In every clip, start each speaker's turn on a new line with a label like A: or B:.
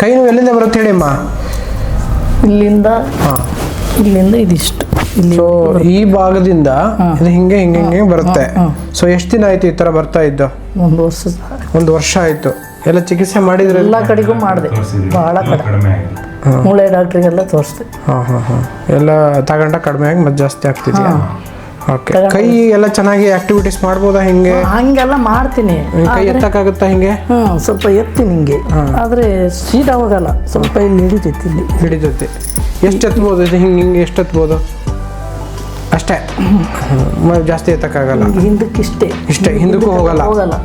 A: ಕೈ ನೋವು ಎಲ್ಲಿಂದ ಬರುತ್ತೆ ಹೇಳಿಮ್ಮ?
B: ಇಲ್ಲಿಂದ ಇಲ್ಲಿಂದ ಇದಿಷ್ಟು
A: ಸೊ ಈ ಭಾಗದಿಂದ ಇದು ಹಿಂಗೆ ಹಿಂಗೆ ಹಿಂಗೆ ಬರುತ್ತೆ. ಸೊ ಎಷ್ಟು ದಿನ ಆಯ್ತು ಈ ತರ ಬರ್ತಾ ಇದ್ದು? 1 ವರ್ಷ ಆಯ್ತು. ಎಲ್ಲ ಚಿಕಿತ್ಸೆ ಮಾಡಿದ್ರೆ?
B: ಎಲ್ಲ ಕಡೆಗೂ ಮಾಡಿದೆ, ಬಹಳ ಕಡಿಮೆ, ಮೂಳೆ ಡಾಕ್ಟ್ರಿಗೆಲ್ಲ ತೋರಿಸ್ದೆ.
A: ಎಲ್ಲ ತಗೊಂಡ ಕಡಿಮೆ ಆಗಿ ಮತ್ತೆ ಜಾಸ್ತಿ ಆಗ್ತಿದೆಯಾ? ಓಕೆ. ಕೈ ಎಲ್ಲ ಚೆನ್ನಾಗಿ ಆಕ್ಟಿವಿಟೀಸ್ ಮಾಡ್ಬೋದಾ? ಹಿಂಗೆ
B: ಹಂಗೆಲ್ಲ ಮಾಡ್ತೀನಿ.
A: ಕೈ ಎತ್ತಕ್ಕಾಗುತ್ತಾ ಹಿಂಗೆ?
B: ಸ್ವಲ್ಪ ಎತ್ತೀನಿ ಹಿಂಗೆ, ಆದ್ರೆ ಸೀದಾ ಹೋಗಲ್ಲ, ಸ್ವಲ್ಪ ಇಲ್ಲಿ ಹಿಡಿತೈತಿ. ಇಲ್ಲಿ
A: ಹಿಡಿತೈತಿ. ಎಷ್ಟು ಎತ್ಬೋದು ಇದು? ಹಿಂಗೆ ಹಿಂಗೆ ಎಷ್ಟು ಎತ್ಬೋದು? ಅಷ್ಟೇ, ಜಾಸ್ತಿ ಎತ್ತಕ್ಕಾಗಲ್ಲ.
B: ಹಿಂದಕ್ಕೆ ಇಷ್ಟೇ,
A: ಹಿಂದಕ್ಕೂ ಹೋಗಲ್ಲ,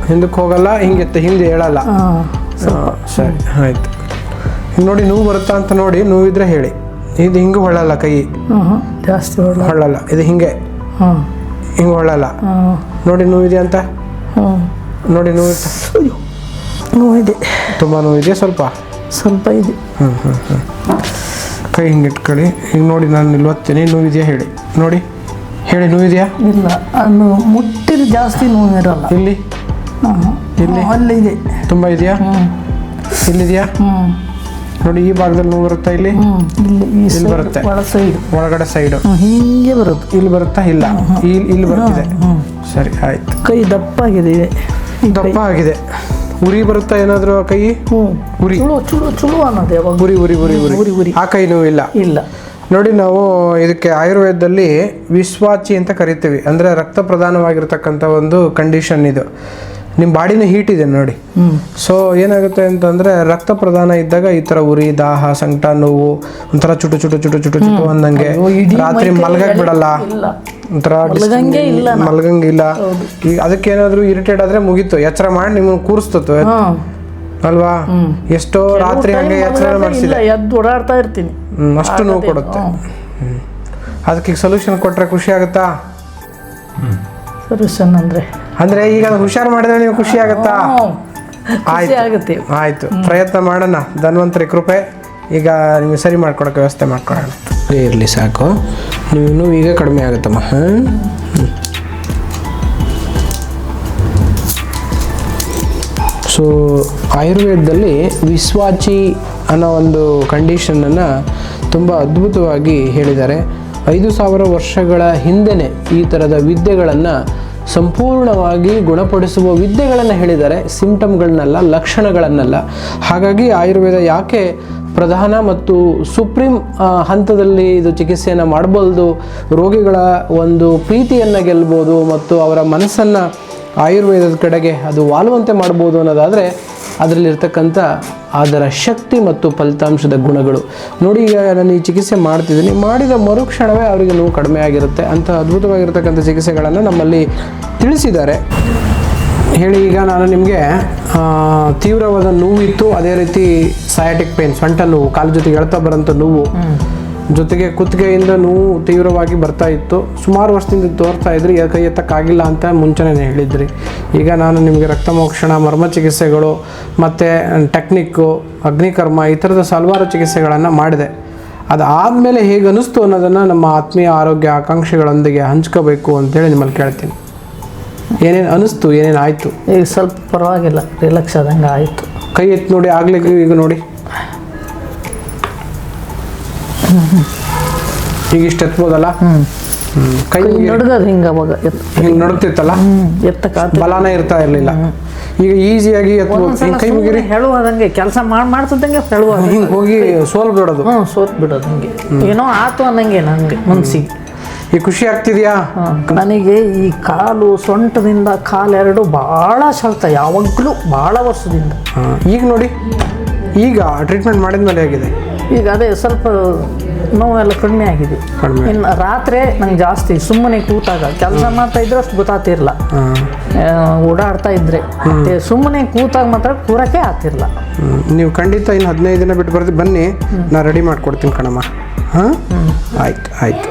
A: ಹಿಂದಕ್ಕೆ ಹೋಗಲ್ಲ, ಹಿಂಗೆ ಹಿಂದೆ ಹೇಳಲ್ಲ. ಸರಿ ಆಯ್ತು. ನೋಡಿ ನೋವು ಬರುತ್ತಾ ಅಂತ ನೋಡಿ, ನೋವಿದ್ರೆ ಹೇಳಿ. ಇದು ಹಿಂಗೆ ಹೊಳ್ಳಲ್ಲ, ಕೈ
B: ಜಾಸ್ತಿ
A: ಹೊಳ್ಳಲ್ಲ, ಇದು ಹಿಂಗೆ ಹಿಂಗೆ ಹೊಳ್ಳಲ್ಲ. ನೋಡಿ ನೋವಿದೆ ಅಂತ ನೋಡಿ,
B: ನೋವಿದೆ,
A: ತುಂಬ ನೋವಿದೆ. ಸ್ವಲ್ಪ ಇದೆ. ಕೈ ಹಿಂಗೆ ಇಟ್ಕೊಳ್ಳಿ. ಹಿಂಗೆ ನೋಡಿ, ನಾನು ನಿಲ್ವತ್ತೀನಿ. ನೋವಿದೆಯಾ ಹೇಳಿ, ನೋಡಿ ಹೇಳಿ, ನೋವಿದೆಯಾ?
B: ಇಲ್ಲ, ಅದು ಮುಟ್ಟಿದ್ರೆ ಜಾಸ್ತಿ ನೋವಿರಲ್ಲ.
A: ಇಲ್ಲಿ ಇಲ್ಲಿ
B: ಅಲ್ಲಿದೆ,
A: ತುಂಬ ಇದೆಯಾ? ಇಲ್ಲಿದೆಯಾ? ನೋಡಿ, ಈ ಭಾಗದಲ್ಲಿ ನೋವು ಬರುತ್ತಾ? ಇಲ್ಲಿ ಇಲ್ಲಿ ಬರುತ್ತೆ, ಒಳಗಡೆ ಸೈಡು
B: ಹಿಂಗೆ ಬರುತ್ತೆ.
A: ಇಲ್ಲಿ ಬರುತ್ತಾ? ಇಲ್ಲ, ಇಲ್ಲಿ ಬರ್ತಿದೆ. ಸರಿ ಆಯ್ತು.
B: ಕೈ ದಪ್ಪ ಆಗಿದೆ.
A: ಉರಿ ಬರುತ್ತಾ ಏನಾದರೂ ಕೈ? ಉರಿ
B: ಚುಳು ಅನ್ನೋದು ಯಾವಾಗ?
A: ಉರಿ. ಆ ಕೈ ನೋವು ಇಲ್ಲ?
B: ಇಲ್ಲ.
A: ನೋಡಿ, ನಾವು ಇದಕ್ಕೆ ಆಯುರ್ವೇದದಲ್ಲಿ ವಿಶ್ವಾಚಿ ಅಂತ ಕರಿತೀವಿ. ಅಂದರೆ ರಕ್ತ ಪ್ರಧಾನವಾಗಿರ್ತಕ್ಕಂಥ ಒಂದು ಕಂಡೀಷನ್ ಇದು. ನಿಮ್ಮ ಬಾಡಿನ ಹೀಟ್ ಇದೆ ನೋಡಿ. ಸೊ ಏನಾಗುತ್ತೆ ಅಂತಂದರೆ, ರಕ್ತ ಪ್ರಧಾನ ಇದ್ದಾಗ ಈ ಥರ ಉರಿ, ದಾಹ, ಸಂಕಟ, ನೋವು, ಒಂಥರ ಚುಟು ಅಂದಂಗೆ, ರಾತ್ರಿ ಮಲ್ಗಕ್ಕೆ ಬಿಡಲ್ಲ, ಒಂಥರ ಮಲ್ಗಂಗಿಲ್ಲ. ಈಗ ಅದಕ್ಕೇನಾದರೂ ಇರಿಟೇಟ್ ಆದರೆ ಮುಗೀತು, ಎಚ್ಚರ ಮಾಡಿ ನಿಮ್ಮನ್ನು ಕೂರಿಸ್ತತ್ತು ಅಲ್ವಾ? ಎಷ್ಟೋ ರಾತ್ರಿ ಹಂಗೆ ಎಚ್ಚರ ಮಾಡಿಸಿಲ್ಲ,
B: ಎದ್ದು ಓಡಾಡ್ತಾ ಇರ್ತೀನಿ,
A: ಅಷ್ಟು ನೋವು ಕೊಡುತ್ತೆ. ಅದಕ್ಕೆ ಸೊಲ್ಯೂಷನ್ ಕೊಟ್ಟರೆ ಖುಷಿ ಆಗುತ್ತಾ?
B: ಸೊಲ್ಯೂಷನ್ ಅಂದರೆ
A: ಈಗ ಹುಷಾರು ಮಾಡಿದ್ರೆ ನೀವು ಖುಷಿ ಆಗುತ್ತಾ? ಆಯ್ತು, ಪ್ರಯತ್ನ ಮಾಡೋಣ. ಧನ್ವಂತರಿ ಕೃಪೆ. ಈಗ ನಿಮಗೆ ಸರಿ ಮಾಡ್ಕೊಡೋಕೆ ವ್ಯವಸ್ಥೆ ಮಾಡ್ಕೊಳ್ಳೋಣ. ಇರಲಿ, ಸಾಕು. ನೀವು ಈಗ ಕಡಿಮೆ ಆಗುತ್ತಮ್ಮ. ಸೊ ಆಯುರ್ವೇದದಲ್ಲಿ ವಿಶ್ವಾಚಿ ಅನ್ನೋ ಒಂದು ಕಂಡೀಷನನ್ನು ತುಂಬ ಅದ್ಭುತವಾಗಿ ಹೇಳಿದ್ದಾರೆ. 5000 ವರ್ಷಗಳ ಹಿಂದೆಯೇ ಈ ಥರದ ವಿದ್ಯೆಗಳನ್ನು ಸಂಪೂರ್ಣವಾಗಿ ಗುಣಪಡಿಸುವ ವಿದ್ಯೆಗಳನ್ನು ಹೇಳಿದ್ದಾರೆ, ಸಿಂಪ್ಟಮ್ಗಳನ್ನೆಲ್ಲ, ಲಕ್ಷಣಗಳನ್ನೆಲ್ಲ. ಹಾಗಾಗಿ ಆಯುರ್ವೇದ ಯಾಕೆ ಪ್ರಧಾನ ಮತ್ತು ಸುಪ್ರೀಂ ಹಂತದಲ್ಲಿ ಇದು ಚಿಕಿತ್ಸೆಯನ್ನು ಮಾಡಬಹುದು, ರೋಗಿಗಳ ಒಂದು ಪ್ರೀತಿಯನ್ನು ಗೆಲ್ಬೋದು ಮತ್ತು ಅವರ ಮನಸ್ಸನ್ನು ಆಯುರ್ವೇದದ ಕಡೆಗೆ ಅದು ವಾಲುವಂತೆ ಮಾಡ್ಬೋದು ಅನ್ನೋದಾದರೆ ಅದರಲ್ಲಿರ್ತಕ್ಕಂಥ ಅದರ ಶಕ್ತಿ ಮತ್ತು ಫಲಿತಾಂಶದ ಗುಣಗಳು ನೋಡಿ. ಈಗ ನಾನು ಈ ಚಿಕಿತ್ಸೆ ಮಾಡ್ತಿದ್ದೀನಿ, ಮಾಡಿದ ಮರುಕ್ಷಣವೇ ಅವರಿಗೆ ನೋವು ಕಡಿಮೆ ಆಗಿರುತ್ತೆ. ಅಂಥ ಅದ್ಭುತವಾಗಿರ್ತಕ್ಕಂಥ ಚಿಕಿತ್ಸೆಗಳನ್ನು ನಮ್ಮಲ್ಲಿ ತಿಳಿಸಿದ್ದಾರೆ. ಹೇಳಿ, ಈಗ ನಾನು ನಿಮಗೆ ತೀವ್ರವಾದ ನೋವಿತ್ತು, ಅದೇ ರೀತಿ ಸಯಾಟಿಕ್ ಪೇನ್, ಸೊಂಟ ನೋವು, ಕಾಲು ಜೊತೆಗೆ ಎಳ್ತಾ ಬರೋಂಥ ನೋವು, ಜೊತೆಗೆ ಕುತ್ತಿಗೆಯಿಂದ ನೋವು ತೀವ್ರವಾಗಿ ಬರ್ತಾ ಇತ್ತು. ಸುಮಾರು ವರ್ಷದಿಂದ ತೋರ್ತಾ ಇದ್ರಿ, ಕೈ ಎತ್ತಕ್ಕಾಗಿಲ್ಲ ಅಂತ ಮುಂಚೆನೇ ಹೇಳಿದ್ರಿ. ಈಗ ನಾನು ನಿಮಗೆ ರಕ್ತಮೋಕ್ಷಣ, ಮರ್ಮ ಚಿಕಿತ್ಸೆಗಳು ಮತ್ತು ಟೆಕ್ನಿಕ್ಕು, ಅಗ್ನಿಕರ್ಮ, ಈ ಥರದ ಹಲವಾರು ಚಿಕಿತ್ಸೆಗಳನ್ನು ಮಾಡಿದೆ. ಅದಾದಮೇಲೆ ಹೇಗೆ ಅನ್ನಿಸ್ತು ಅನ್ನೋದನ್ನು ನಮ್ಮ ಆತ್ಮೀಯ ಆರೋಗ್ಯ ಆಕಾಂಕ್ಷೆಗಳೊಂದಿಗೆ ಹಂಚ್ಕೋಬೇಕು ಅಂತೇಳಿ ನಿಮ್ಮಲ್ಲಿ ಕೇಳ್ತೀನಿ. ಏನೇನು ಅನ್ನಿಸ್ತು, ಏನೇನು ಆಯಿತು?
B: ಈಗ ಸ್ವಲ್ಪ ಪರವಾಗಿಲ್ಲ, ರಿಲ್ಯಾಕ್ಸ್ ಆದಂಗೆ ಆಯಿತು.
A: ಕೈ ಎತ್ತಿ ನೋಡಿ, ಆಗ್ಲಿಕ್ಕೆ ಈಗ ನೋಡಿ, ಈಗ ಇಷ್ಟು ಎತ್ಬೋದಲ್ಲ? ಕೈ
B: ನಡ್ಗದು ಹಿಂಗೆ, ಅವಾಗ
A: ಹಿಂಗೆ ನಡುತ್ತಿತ್ತಲ್ಲ, ಬಲಾನೇ ಇರ್ತಾ ಇರಲಿಲ್ಲ. ಈಗ ಈಸಿಯಾಗಿ ಕೈ ಮುಗಿರಿ,
B: ಹೇಳುವಾದಂಗೆ ಕೆಲಸ ಮಾಡ್ತಿದ್ದಂಗೆ ಹೇಳುವ,
A: ಹಿಂಗೆ ಹೋಗಿ ಸೋಲ್ ಬಿಡೋದು,
B: ಸೋತ್ ಬಿಡೋದು, ಹಿಂಗೆ ಏನೋ ಆತು ಅನ್ನಂಗೆ ನನಗೆ ಮನಸ್ಸಿಗೆ.
A: ಈ ಖುಷಿ ಆಗ್ತಿದೆಯಾ?
B: ನನಗೆ ಈ ಕಾಲು, ಸೊಂಟದಿಂದ ಕಾಲೆರಡು ಭಾಳ ಸಲ್ತ, ಯಾವಾಗಲೂ ಭಾಳ ವರ್ಷದಿಂದ.
A: ಈಗ ನೋಡಿ, ಈಗ ಟ್ರೀಟ್ಮೆಂಟ್ ಮಾಡಿದ್ಮೇಲೆ ಆಗಿದೆ.
B: ಈಗ ಅದೇ ಸ್ವಲ್ಪ ನೋವೆಲ್ಲ ಕಡಿಮೆ ಆಗಿದೆ. ಇನ್ನು ರಾತ್ರಿ ನಂಗೆ ಜಾಸ್ತಿ ಸುಮ್ಮನೆ ಕೂತಾಗ ಕೆಲಸ ಮಾಡ್ತಾ ಇದ್ರೆ ಅಷ್ಟು ಗೊತ್ತಾಗ್ತಿರಲ್ಲ, ಓಡಾಡ್ತಾ ಇದ್ರೆ. ಸುಮ್ಮನೆ ಕೂತಾಗ ಮಾತ್ರ ಕೂರಕ್ಕೆ ಆಗ್ತಿರಲ್ಲ.
A: ನೀವು ಖಂಡಿತ ಇನ್ನು 15 ದಿನ ಬಿಟ್ಟು ಬನ್ನಿ, ನಾನು ರೆಡಿ ಮಾಡಿಕೊಡ್ತೀನಿ ಕಣಮ್ಮ. ಆಯ್ತು.